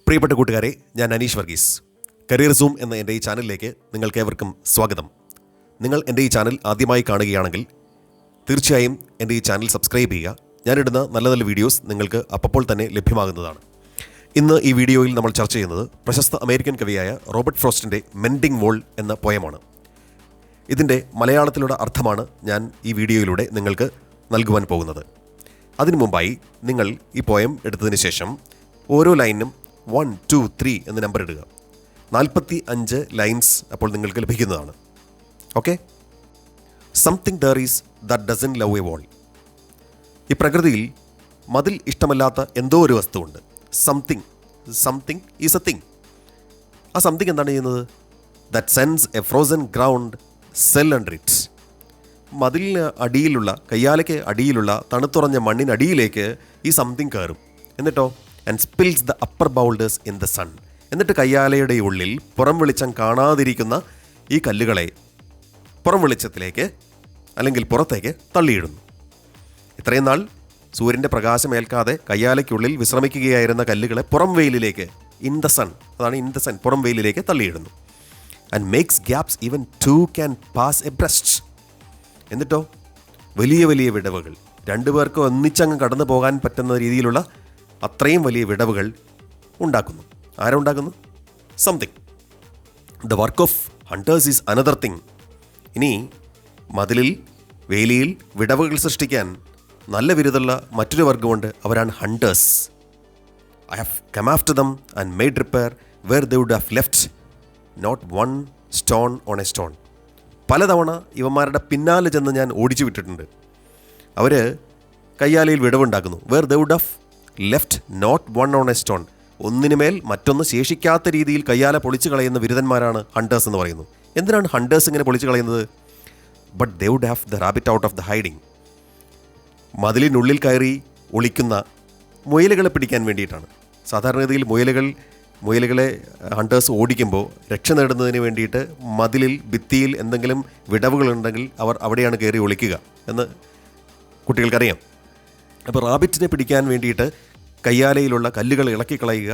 പ്രിയപ്പെട്ട കൂട്ടുകാരെ, ഞാൻ അനീഷ് വർഗീസ്. കരിയർ സൂം എന്ന എൻ്റെ ഈ ചാനലിലേക്ക് നിങ്ങൾക്കേവർക്കും സ്വാഗതം. നിങ്ങൾ എൻ്റെ ഈ ചാനൽ ആദ്യമായി കാണുകയാണെങ്കിൽ തീർച്ചയായും എൻ്റെ ഈ ചാനൽ സബ്സ്ക്രൈബ് ചെയ്യുക. ഞാനിടുന്ന നല്ല നല്ല വീഡിയോസ് നിങ്ങൾക്ക് അപ്പോൾ തന്നെ ലഭ്യമാകുന്നതാണ്. ഇന്ന് ഈ വീഡിയോയിൽ നമ്മൾ ചർച്ച ചെയ്യുന്നത് പ്രശസ്ത അമേരിക്കൻ കവിയായ റോബർട്ട് ഫ്രോസ്റ്റിൻ്റെ മെൻഡിങ് വോൾ എന്ന പോയമാണ്. ഇതിൻ്റെ മലയാളത്തിലുള്ള അർത്ഥമാണ് ഞാൻ ഈ വീഡിയോയിലൂടെ നിങ്ങൾക്ക് നൽകുവാൻ പോകുന്നത്. അതിനു മുമ്പായി നിങ്ങൾ ഈ പോയം എടുത്തതിന് ശേഷം ഓരോ ലൈനും 1, 2, 3 എന്ന് നമ്പർ ഇടുക. 45 ലൈൻസ് അപ്പോൾ നിങ്ങൾക്ക് ലഭിക്കുന്നതാണ്. Okay. Something there is that doesn't love a wall. ഈ പ്രകൃതിയിൽ മതിൽ ഇഷ്ടമല്ലാത്ത എന്തോ ഒരു വസ്തുവുണ്ട്. Something is a thing. ആ സംതിങ് എന്താണ് ചെയ്യുന്നത്? That sends a frozen ground swell under it. മതിലിന് അടിയിലുള്ള, കയ്യാലയ്ക്ക് അടിയിലുള്ള തണുത്തുറഞ്ഞ മണ്ണിനടിയിലേക്ക് ഈ സംതിങ് കയറും. എന്നിട്ടോ and spills the upper boulders in the sun. എന്നിട്ട് കയ്യാലയുടെ ഉള്ളിൽ പുറം വെളിച്ചം കാണാതിരിക്കുന്ന ഈ കല്ലുകളെ പുറം വെളിച്ചത്തിലേക്ക് അല്ലെങ്കിൽ പുറത്തേക്ക് തള്ളിയിടുന്നു. ഇത്രയും നാൾ സൂര്യൻ്റെ പ്രകാശം ഏൽക്കാതെ കയ്യാലയ്ക്കുള്ളിൽ വിശ്രമിക്കുകയായിരുന്ന കല്ലുകളെ പുറം വെയിലിലേക്ക്, ഇൻ ദ സൺ, അതാണ് ഇൻ ദ സൺ, പുറം വെയിലിലേക്ക് തള്ളിയിടുന്നു. And makes gaps even 2 can pass abreast. എന്നിട്ടോ വലിയ വലിയ വിടവുകൾ, രണ്ടുപേർക്ക് ഒന്നിച്ചങ്ങ് കടന്നു പോകാൻ പറ്റുന്ന രീതിയിലുള്ള അത്രയും വലിയ വിടവുകൾ ഉണ്ടാക്കുന്നു. ആരുണ്ടാക്കുന്നു? Something. The work of hunters is another thing. ഇനി മതിലിൽ, വേലിയിൽ വിടവുകൾ സൃഷ്ടിക്കാൻ നല്ല വിരുദ്ധുള്ള മറ്റൊരു വർഗമുണ്ട്. അവരാണ് hunters. I have come after them and made repair where they would have left not one stone on a stone. പലതവണ ഇവന്മാരുടെ പിന്നാലെ ചെന്ന് ഞാൻ ഓടിച്ചു വിട്ടിട്ടുണ്ട്. അവർ കയ്യാലയിൽ വിടവുണ്ടാക്കുന്നു. Where they would have left not one on a stone. ഒന്നിനുമേൽ മറ്റൊന്ന് ശേഷിക്കാത്ത രീതിയിൽ കയ്യാല പൊളിച്ചു കളയുന്ന വിരുദ്ധന്മാരാണ് ഹണ്ടേഴ്സ് എന്ന് പറയുന്നു. എന്തിനാണ് ഹണ്ടേഴ്സ് ഇങ്ങനെ പൊളിച്ചു കളയുന്നത്? But they would have the rabbit out of the hiding. മതിലിനുള്ളിൽ കയറി ഒളിക്കുന്ന മുയലുകളെ പിടിക്കാൻ വേണ്ടിയിട്ടാണ്. സാധാരണഗതിയിൽ മുയലുകളെ ഹണ്ടേഴ്സ് ഓടിക്കുമ്പോൾ രക്ഷ നേടുന്നതിന് വേണ്ടിയിട്ട് മതിലിൽ, ഭിത്തിയിൽ എന്തെങ്കിലും വിടവുകളുണ്ടെങ്കിൽ അവർ അവിടെയാണ് കയറി ഒളിക്കുക എന്ന് കുട്ടികൾക്കറിയാം. അപ്പോൾ റാബിറ്റിനെ പിടിക്കാൻ വേണ്ടിയിട്ട് കയ്യാലയിലുള്ള കല്ലുകൾ ഇളക്കിക്കളയുക,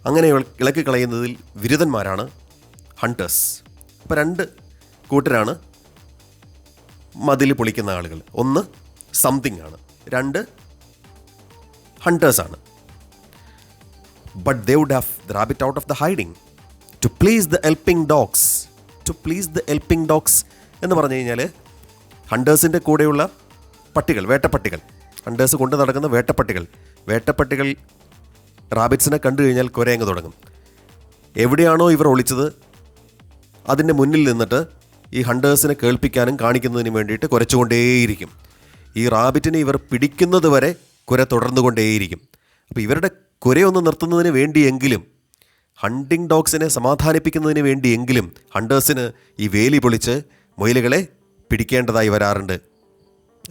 അങ്ങനെ ഇളക്കിക്കളയുന്നതിൽ വിരുദ്ധന്മാരാണ് ഹണ്ടേഴ്സ്. അപ്പോൾ 2 കൂട്ടരാണ് മതിൽ പൊളിക്കുന്ന ആളുകൾ. ഒന്ന് സംതിങ് ആണ്, 2 ഹണ്ടേഴ്സാണ്. But they would have the rabbit out of the hiding to please the yelping dogs. To please the yelping dogs എന്ന് പറഞ്ഞു കഴിഞ്ഞാൽ ഹണ്ടേഴ്സിൻ്റെ കൂടെയുള്ള പട്ടികൾ, വേട്ടപ്പട്ടികൾ, ഹണ്ടേഴ്സ് കൊണ്ട് നടക്കുന്ന വേട്ടപ്പട്ടികൾ റാബിറ്റ്സിനെ കണ്ടു കഴിഞ്ഞാൽ കുരയങ്ങ് തുടങ്ങും. എവിടെയാണോ ഇവർ ഒളിച്ചത് അതിൻ്റെ മുന്നിൽ നിന്നിട്ട് ഈ ഹണ്ടേഴ്സിനെ കേൾപ്പിക്കാനും കാണിക്കുന്നതിന് വേണ്ടിയിട്ട് കുരച്ചുകൊണ്ടേയിരിക്കും. ഈ റാബിറ്റിനെ ഇവർ പിടിക്കുന്നത് വരെ കുര തുടർന്നുകൊണ്ടേയിരിക്കും. അപ്പോൾ ഇവരുടെ കുരയൊന്ന് നിർത്തുന്നതിന് വേണ്ടിയെങ്കിലും, ഹണ്ടിങ് ഡോഗ്സിനെ സമാധാനിപ്പിക്കുന്നതിന് വേണ്ടിയെങ്കിലും ഹണ്ടേഴ്സിന് ഈ വേലി പൊളിച്ച് മുയലുകളെ പിടിക്കേണ്ടതായി വരാറുണ്ട്.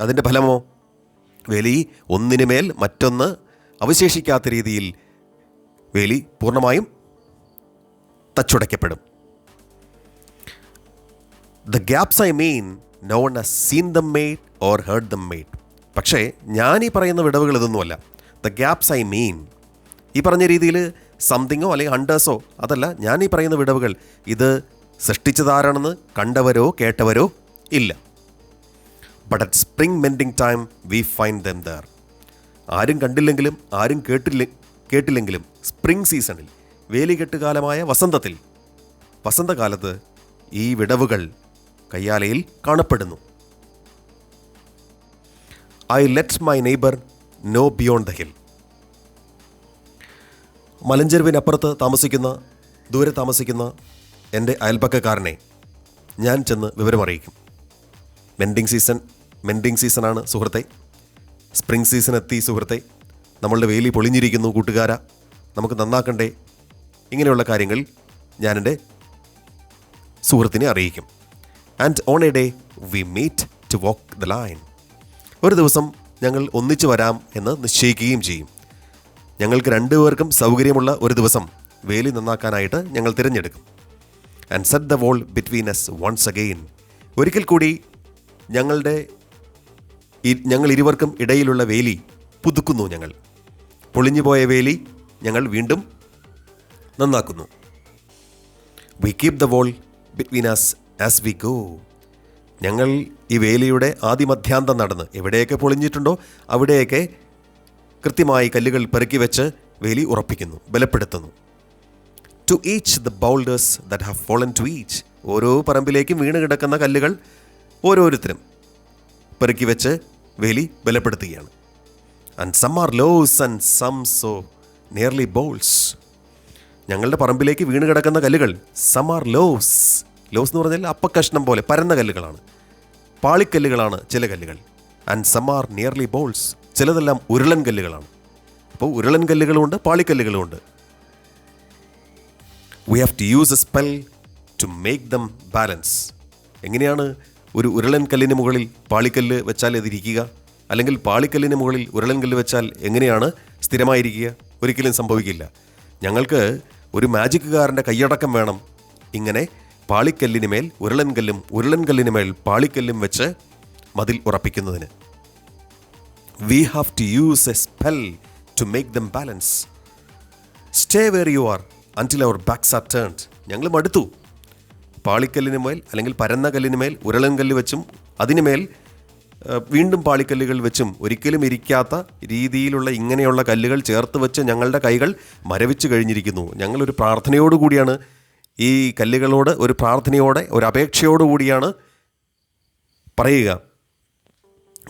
അതിൻ്റെ ഫലമോ? വേലി ഒന്നിനുമേൽ മറ്റൊന്ന് അവശേഷിക്കാത്ത രീതിയിൽ വേലി പൂർണ്ണമായും തച്ചുടയ്ക്കപ്പെടും. The gaps I mean no one has seen them made or heard them made. പക്ഷേ ഞാൻ ഈ പറയുന്ന വിടവുകൾ ഇതൊന്നുമല്ല. ദ ഗ്യാപ്സ് ഐ മീൻ, ഈ പറഞ്ഞ രീതിയിൽ സംതിങ്ങോ അല്ലെങ്കിൽ ഹണ്ടേഴ്സോ അതല്ല. ഞാൻ ഈ പറയുന്ന വിടവുകൾ ഇത് സൃഷ്ടിച്ചതാരാണെന്ന് കണ്ടവരോ കേട്ടവരോ ഇല്ല. But at spring mending time we find them there. ആരും കണ്ടില്ലെങ്കിലും ആരും കേട്ടില്ലെങ്കിലും സ്പ്രിംഗ് സീസണിൽ, വേലികെട്ടുകാലമായ വസന്തകാലത്ത് ഈ വിടവുകൾ കയ്യാലയിൽ കാണപ്പെടുന്നു. I let my neighbour know beyond the hill. മലഞ്ചെരുവിനപ്പുറത്ത് ദൂരെ താമസിക്കുന്ന എൻ്റെ അയൽപ്പക്കക്കാരനെ ഞാൻ ചെന്ന് വിവരമറിയിക്കും. മെൻഡിങ് സീസണാണ് സുഹൃത്തെ. സ്പ്രിംഗ് സീസൺ എത്തി സുഹൃത്തെ. നമ്മളുടെ വേലി പൊളിഞ്ഞിരിക്കുന്നു കൂട്ടുകാരാ, നമുക്ക് നന്നാക്കണ്ടേ? ഇങ്ങനെയുള്ള കാര്യങ്ങൾ ഞാൻ എൻ്റെ സുഹൃത്തിനെ അറിയിക്കും. And on a day we meet to walk the line. ഒരു ദിവസം ഞങ്ങൾ ഒന്നിച്ചു വരാം എന്ന് നിശ്ചയിക്കുകയും ചെയ്യും. ഞങ്ങൾക്ക് 2 പേർക്കും സൗകര്യമുള്ള ഒരു ദിവസം വേലി നന്നാക്കാനായിട്ട് ഞങ്ങൾ തിരഞ്ഞെടുക്കും. And set the wall between us once again. ഒരിക്കൽ കൂടി ഞങ്ങൾ ഇരുവർക്കും ഇടയിലുള്ള വേലി പുതുക്കുന്നു. ഞങ്ങൾ പൊളിഞ്ഞുപോയ വേലി ഞങ്ങൾ വീണ്ടും നന്നാക്കുന്നു. We keep the wall between us as we go. ഞങ്ങൾ ഈ വേലിയുടെ ആദിമധ്യാന്തം നടന്ന് എവിടെയൊക്കെ പൊളിഞ്ഞിട്ടുണ്ടോ അവിടെയൊക്കെ കൃത്യമായി കല്ലുകൾ പെറുക്കി വെച്ച് വേലി ഉറപ്പിക്കുന്നു, ബലപ്പെടുത്തുന്നു. To each the boulders that have fallen to each. ഓരോ പറമ്പിലേക്കും വീണ് കിടക്കുന്ന കല്ലുകൾ ഓരോരുത്തരും പെറുക്കി വെച്ച് വേലി ബലപ്പെടുത്തുകയാണ്. And some are loaves and some so nearly balls. ഞങ്ങളുടെ പറമ്പിലേക്ക് വീണ് കിടക്കുന്ന കല്ലുകൾ സം ആർ ലോസ്. ലോസ് എന്ന് പറഞ്ഞാൽ അപ്പക്കഷ്ണം പോലെ പരന്ന കല്ലുകളാണ്, പാളിക്കല്ലുകളാണ് ചില കല്ലുകൾ. And some are nearly balls. ചിലതെല്ലാം ഉരുളൻ കല്ലുകളാണ്. അപ്പോൾ ഉരുളൻ കല്ലുകളുമുണ്ട്, പാളിക്കല്ലുകളുമുണ്ട്. We have to use a spell to make them balance. എങ്ങനെയാണ് ഒരു ഉരുളൻ കല്ലിന് മുകളിൽ പാളിക്കല്ല് വെച്ചാൽ അതിരിക്കുക, അല്ലെങ്കിൽ പാളിക്കല്ലിന് മുകളിൽ ഉരുളൻ കല്ല് വെച്ചാൽ എങ്ങനെയാണ് സ്ഥിരമായിരിക്കുക? ഒരിക്കലും സംഭവിക്കില്ല. ഞങ്ങൾക്ക് ഒരു മാജിക്കുകാരൻ്റെ കൈയടക്കം വേണം ഇങ്ങനെ പാളിക്കല്ലിന് മേൽ ഉരുളൻ കല്ലും ഉരുളൻ കല്ലിന് മേൽ പാളിക്കല്ലും വെച്ച് മതിൽ ഉറപ്പിക്കുന്നതിന്. We have to use a spell to make them balance. Stay where you are until our backs are turned. ഞങ്ങൾ മടുത്തു. പാളിക്കല്ലിന് മേൽ അല്ലെങ്കിൽ പരന്ന കല്ലിന് മേൽ ഉരുളൻ കല്ല് വെച്ചും അതിനുമേൽ വീണ്ടും പാളിക്കല്ലുകൾ വെച്ചും ഒരിക്കലും ഇരിക്കാത്ത രീതിയിലുള്ള ഇങ്ങനെയുള്ള കല്ലുകൾ ചേർത്ത് വെച്ച് ഞങ്ങളുടെ കൈകൾ മരവിച്ച് കഴിഞ്ഞിരിക്കുന്നു. ഞങ്ങളൊരു പ്രാർത്ഥനയോടുകൂടിയാണ് ഈ കല്ലുകളോട്, ഒരു പ്രാർത്ഥനയോടെ, ഒരു അപേക്ഷയോടുകൂടിയാണ് പറയുക,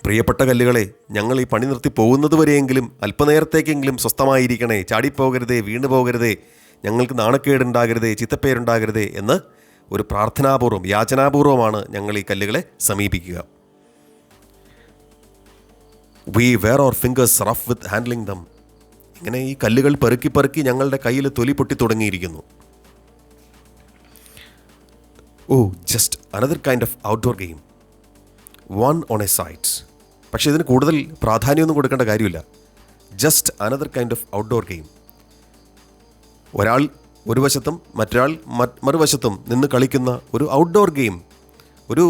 പ്രിയപ്പെട്ട കല്ലുകളെ, ഞങ്ങൾ ഈ പണി നിർത്തി പോകുന്നത് വരെയെങ്കിലും അല്പനേരത്തേക്കെങ്കിലും സ്വസ്ഥമായിരിക്കണേ, ചാടിപ്പോകരുതേ, വീണു പോകരുതേ, ഞങ്ങൾക്ക് നാണക്കേടുണ്ടാകരുതേ, ചിത്തപ്പേരുണ്ടാകരുതേ എന്ന് ഒരു പ്രാർത്ഥനാപൂർവ്വം, യാചനാപൂർവ്വമാണ് ഞങ്ങൾ ഈ കല്ലുകളെ സമീപിക്കുക. We were our fingers rough with handling dum. ഇങ്ങനെ ഈ കല്ലുകൾ പെറുക്കി പെറുക്കി ഞങ്ങളുടെ കയ്യിൽ തൊലി പൊട്ടി തുടങ്ങിയിരിക്കുന്നു. Oh, just another kind of outdoor game, one on a side. പക്ഷേ ഇതിന് കൂടുതൽ പ്രാധാന്യമൊന്നും കൊടുക്കേണ്ട കാര്യമില്ല. Just another kind of outdoor game. ഒരാൾ ഒരു വശത്തും മറ്റൊരാൾ മറുവശത്തും നിന്ന് കളിക്കുന്ന ഒരു ഔട്ട്ഡോർ ഗെയിം, ഒരു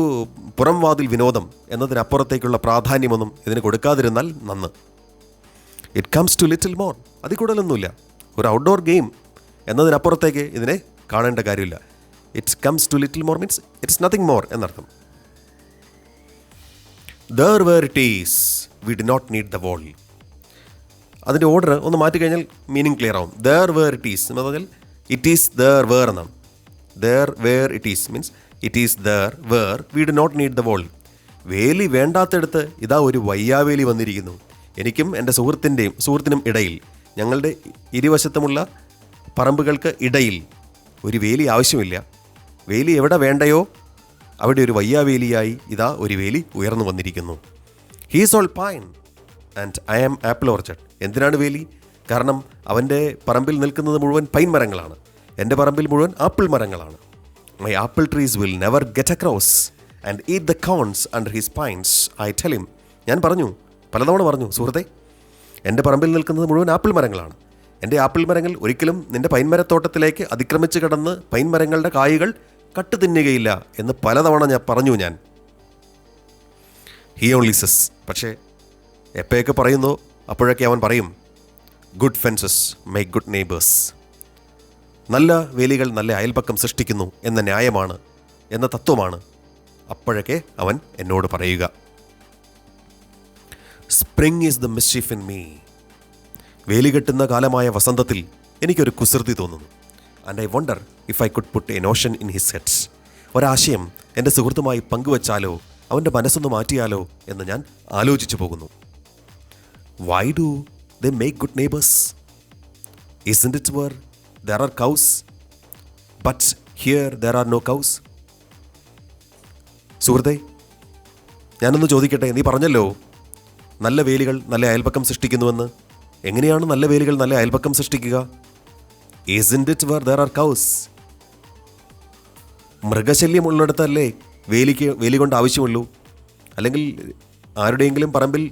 പുറം വാതിൽ വിനോദം എന്നതിനപ്പുറത്തേക്കുള്ള പ്രാധാന്യമൊന്നും ഇതിന് കൊടുക്കാതിരുന്നാൽ നന്ന്. It comes to little more. അതിൽ കൂടുതലൊന്നുമില്ല. ഒരു ഔട്ട്ഡോർ ഗെയിം എന്നതിനപ്പുറത്തേക്ക് ഇതിനെ കാണേണ്ട കാര്യമില്ല. It's comes to little more means it's nothing more എന്നർത്ഥം. There where it is we do not need the wall. അതിൻ്റെ ഓർഡർ ഒന്ന് മാറ്റിക്കഴിഞ്ഞാൽ മീനിങ് ക്ലിയർ ആവും. ദർ വേർ ഇറ്റ് ഈസ് എന്ന് പറഞ്ഞാൽ ഇറ്റ് ഈസ് ദർ വേർ എന്നാണ്. There where it is means it is there where we do not need the wall. വേലി വേണ്ടാത്തടുത്ത് ഇതാ ഒരു വയ്യാവേലി വന്നിരിക്കുന്നു. എനിക്കും എൻ്റെ സുഹൃത്തിനും ഇടയിൽ, ഞങ്ങളുടെ ഇരുവശത്തുമുള്ള പറമ്പുകൾക്ക് ഇടയിൽ ഒരു വേലി ആവശ്യമില്ല. വേലി എവിടെ വേണ്ടയോ അവിടെ ഒരു വയ്യാവേലിയായി ഇതാ ഒരു വേലി ഉയർന്നു വന്നിരിക്കുന്നു. He's all pine and I am apple orchard. എന്തിനാണ് വേലി? കാരണം അവൻ്റെ പറമ്പിൽ നിൽക്കുന്നത് മുഴുവൻ പൈൻ മരങ്ങളാണ്, എൻ്റെ പറമ്പിൽ മുഴുവൻ ആപ്പിൾ മരങ്ങളാണ്. My apple trees will never get across and eat the corns under his pines, I tell him. ഞാൻ പലതവണ പറഞ്ഞു, സുഹൃത്തെ, എൻ്റെ പറമ്പിൽ നിൽക്കുന്നത് മുഴുവൻ ആപ്പിൾ മരങ്ങളാണ്. എൻ്റെ ആപ്പിൾ മരങ്ങൾ ഒരിക്കലും നിൻ്റെ പൈൻമരത്തോട്ടത്തിലേക്ക് അതിക്രമിച്ച് കിടന്ന് പൈൻമരങ്ങളുടെ കായ്കൾ കട്ട് തിന്നുകയില്ല എന്ന് പലതവണ പറഞ്ഞു ഞാൻ. He only cess. പക്ഷേ എപ്പോഴൊക്കെ പറയുന്നോ അപ്പോഴൊക്കെ അവൻ പറയും, good fences make good neighbours. നല്ല വേലികൾ നല്ല അയൽപക്കം സൃഷ്ടിക്കുന്നു എന്ന ന്യായമാണ്, എന്ന തത്വമാണ് അപ്പോഴൊക്കെ അവൻ എന്നോട് പറയുക. Spring is the mischief in me. വേലി കെട്ടുന്ന കാലമായ വസന്തത്തിൽ എനിക്കൊരു കുസൃതി തോന്നുന്നു. And I wonder if I could put a notion in his heads. ഒരാശയം എൻ്റെ സുഹൃത്തുമായി പങ്കുവച്ചാലോ, അവൻ്റെ മനസ്സൊന്ന് മാറ്റിയാലോ എന്ന് ഞാൻ ആലോചിച്ചു പോകുന്നു. Why do they make good neighbours? Isn't it where there are cows but here there are no cows? സുഹൃത്തേ, ഞാനൊന്ന് ചോദിക്കട്ടെ, നീ പറഞ്ഞല്ലോ നല്ല വേലികൾ നല്ല അയൽപക്കം സൃഷ്ടിക്കുന്നുവെന്ന്. എങ്ങനെയാണ് നല്ല വേലികൾ നല്ല അയൽപക്കം സൃഷ്ടിക്കുക? isn't it where there are cows? മൃഗശല്യമുള്ളിടത്തല്ലേ വേലി കൊണ്ട് ആവശ്യമുള്ളൂ. അല്ലെങ്കിൽ ആരുടെയെങ്കിലും പറമ്പിൽ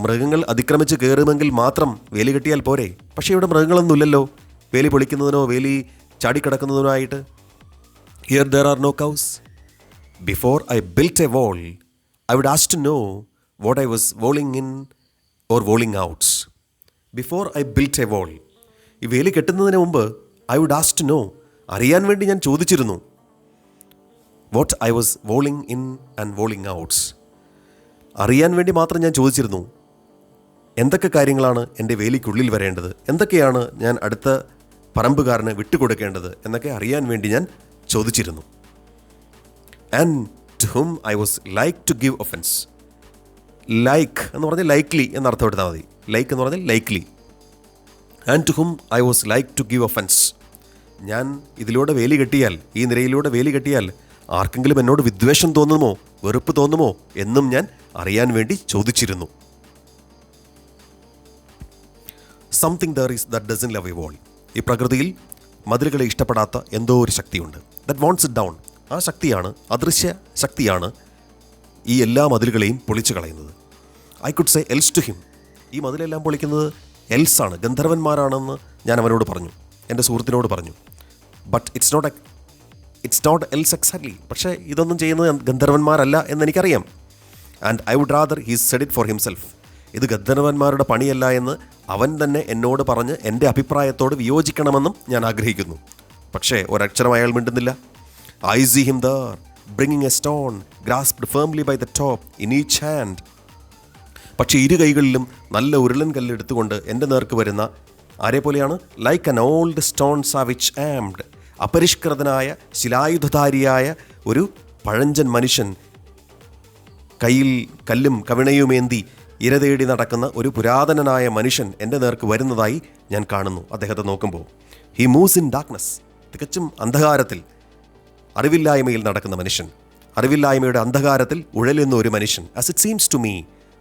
മൃഗങ്ങൾ അതിക്രമിച്ച് കയറുമെങ്കിൽ മാത്രം വേലി കെട്ടിയാൽ പോരെ. പക്ഷേ ഇവിടെ മൃഗങ്ങളൊന്നുമില്ലല്ലോ വേലി പൊളിക്കുന്നതിനോ വേലി ചാടിക്കിടക്കുന്നതിനോ ആയിട്ട്. Here there are no cows. Before I built a wall I would ask to know what I was walling in or walling outs. Before I built a wall. ഈ വേലി കെട്ടുന്നതിന് മുമ്പ് I would ask to know, അറിയാൻ വേണ്ടി ഞാൻ ചോദിച്ചിരുന്നു. What I was walling in and walling outs, അറിയാൻ വേണ്ടി മാത്രം ഞാൻ ചോദിച്ചിരുന്നു. എന്തൊക്കെ കാര്യങ്ങളാണ് എൻ്റെ വേലിക്കുള്ളിൽ വരേണ്ടത്, എന്തൊക്കെയാണ് ഞാൻ അടുത്ത പറമ്പുകാരന് വിട്ടുകൊടുക്കേണ്ടത് എന്നൊക്കെ അറിയാൻ വേണ്ടി ഞാൻ ചോദിച്ചിരുന്നു. And to whom I was like to give offence. Like എന്ന് പറഞ്ഞാൽ ലൈക്ലി എന്നർത്ഥം എടുത്താൽ മതി. ലൈക്ക് എന്ന് പറഞ്ഞാൽ likely. And to whom I was like to give offence. ഞാൻ ഇതിലൂടെ വേലി കെട്ടിയാൽ, ഈ നിരയിലൂടെ വേലി കെട്ടിയാൽ ആർക്കെങ്കിലും എന്നോട് വിദ്വേഷം തോന്നുമോ, വെറുപ്പ് തോന്നുമോ എന്നും ഞാൻ അറിയാൻ വേണ്ടി ചോദിച്ചിരുന്നു. Something there is that doesn't love a wall. ഈ പ്രകൃതിയിൽ മതിലുകളെ ഇഷ്ടപ്പെടാത്ത എന്തോ ഒരു ശക്തിയുണ്ട്. That wants it down. ആ ശക്തിയാണ്, അദൃശ്യ ശക്തിയാണ് ഈ എല്ലാ മതിലുകളെയും പൊളിച്ചു കളയുന്നത്. I could say elves to him. ഈ മതിലെല്ലാം പൊളിക്കുന്നത് എൽസാണ്, ഗന്ധർവന്മാരാണെന്ന് ഞാൻ അവനോട് പറഞ്ഞു, എൻ്റെ സുഹൃത്തിനോട് പറഞ്ഞു. But it's not elves exactly. പക്ഷേ ഇതൊന്നും ചെയ്യുന്നത് ഗന്ധർവന്മാരല്ല എന്നെനിക്കറിയാം. And I would rather he's said it for himself. ഇത് ഗന്ധർവന്മാരുടെ പണിയല്ല എന്ന് അവൻ തന്നെ എന്നോട് പറഞ്ഞ് എൻ്റെ അഭിപ്രായത്തോട് വിയോജിക്കണമെന്നും ഞാൻ ആഗ്രഹിക്കുന്നു. പക്ഷേ ഒരക്ഷരം അയാൾ മിണ്ടുന്നില്ല. I see him there bringing a stone grasped firmly by the top in each hand. പക്ഷേ ഇരു കൈകളിലും നല്ല ഉരുളൻ കല്ലെടുത്തുകൊണ്ട് എൻ്റെ നേർക്ക് വരുന്ന ആരെപ്പോലെയാണ്? Like an old stone savage armed. അപരിഷ്കൃതനായ ശിലായുധധാരിയായ ഒരു പഴഞ്ചൻ മനുഷ്യൻ, കയ്യിൽ കല്ലും കവിണയുമേന്തി ഇര തേടി നടക്കുന്ന ഒരു പുരാതനനായ മനുഷ്യൻ എൻ്റെ നേർക്ക് വരുന്നതായി ഞാൻ കാണുന്നു. അദ്ദേഹത്തെ നോക്കുമ്പോൾ ഹി മൂവ്സ് ഇൻ ഡാർക്ക്നെസ്. തികച്ചും അന്ധകാരത്തിൽ, അറിവില്ലായ്മയിൽ നടക്കുന്ന മനുഷ്യൻ, അറിവില്ലായ്മയുടെ അന്ധകാരത്തിൽ ഉഴലുന്ന ഒരു മനുഷ്യൻ. As it seems to me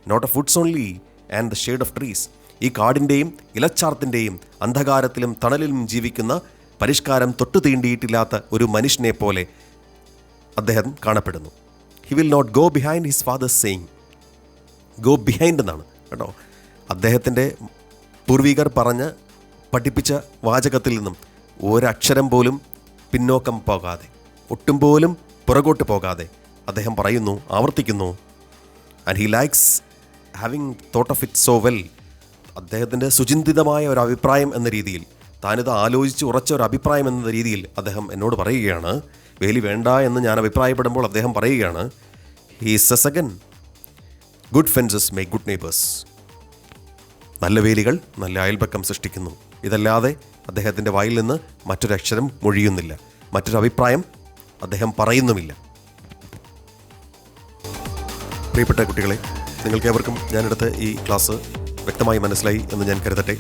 not of woods only and the shade of trees. ഈ കാടിൻ്റെയും ഇലച്ചാർത്തിൻ്റെയും അന്ധകാരത്തിലും തണലിലും ജീവിക്കുന്ന, പരിഷ്കാരം തൊട്ടു തീണ്ടിയിട്ടില്ലാത്ത ഒരു മനുഷ്യനെ പോലെ അദ്ദേഹം കാണപ്പെടുന്നു. He will not go behind his father's saying. Go behind എന്നാണ് കേട്ടോ. അദ്ദേഹത്തിൻ്റെ പൂർവികർ പറഞ്ഞ് പഠിപ്പിച്ച വാചകത്തിൽ നിന്നും ഒരക്ഷരം പോലും പിന്നോക്കം പോകാതെ, ഒട്ടും പോലും പുറകോട്ട് പോകാതെ അദ്ദേഹം പറയുന്നു, ആവർത്തിക്കുന്നു. And he likes having thought of it so well. അദ്ദേഹത്തിൻ്റെ സുചിന്തിതമായ ഒരു അഭിപ്രായം എന്ന രീതിയിൽ, താനിത് ആലോചിച്ച് ഉറച്ച ഒരു അഭിപ്രായം എന്ന രീതിയിൽ അദ്ദേഹം എന്നോട് പറയുകയാണ്, വേലി വേണ്ട എന്ന് ഞാൻ അഭിപ്രായപ്പെടുമ്പോൾ അദ്ദേഹം പറയുകയാണ്, he cess again, good fences make good neighbours. നല്ല വേലികൾ നല്ല അയൽപക്കം സൃഷ്ടിക്കുന്നു. ഇതല്ലാതെ അദ്ദേഹത്തിൻ്റെ വായിൽ നിന്ന് മറ്റൊരക്ഷരം മൊഴിയുന്നില്ല, മറ്റൊരു അഭിപ്രായം അദ്ദേഹം പറയുന്നുമില്ല. പ്രിയപ്പെട്ട കുട്ടികളെ, നിങ്ങൾക്കേവർക്കും ഞാനെടുത്ത ഈ ക്ലാസ് വ്യക്തമായി മനസ്സിലായി എന്ന് ഞാൻ കരുതട്ടെ.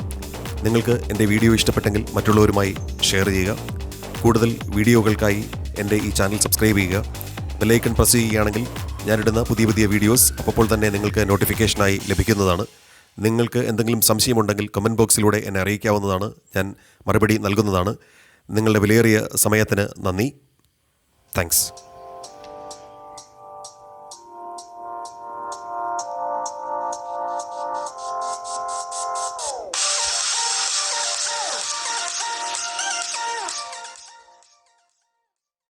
നിങ്ങൾക്ക് എൻ്റെ വീഡിയോ ഇഷ്ടപ്പെട്ടെങ്കിൽ മറ്റുള്ളവരുമായി ഷെയർ ചെയ്യുക. കൂടുതൽ വീഡിയോകൾക്കായി എൻ്റെ ഈ ചാനൽ സബ്സ്ക്രൈബ് ചെയ്യുക. ബെല്ലൈക്കൺ പ്രസ് ചെയ്യുകയാണെങ്കിൽ ഞാനിടുന്ന പുതിയ പുതിയ വീഡിയോസ് അപ്പോൾ തന്നെ നിങ്ങൾക്ക് നോട്ടിഫിക്കേഷനായി ലഭിക്കുന്നതാണ്. നിങ്ങൾക്ക് എന്തെങ്കിലും സംശയമുണ്ടെങ്കിൽ കമൻറ്റ് ബോക്സിലൂടെ എന്നെ അറിയിക്കാവുന്നതാണ്. ഞാൻ മറുപടി നൽകുന്നതാണ്. നിങ്ങളുടെ വിലയേറിയ സമയത്തിന് നന്ദി. താങ്ക്സ്.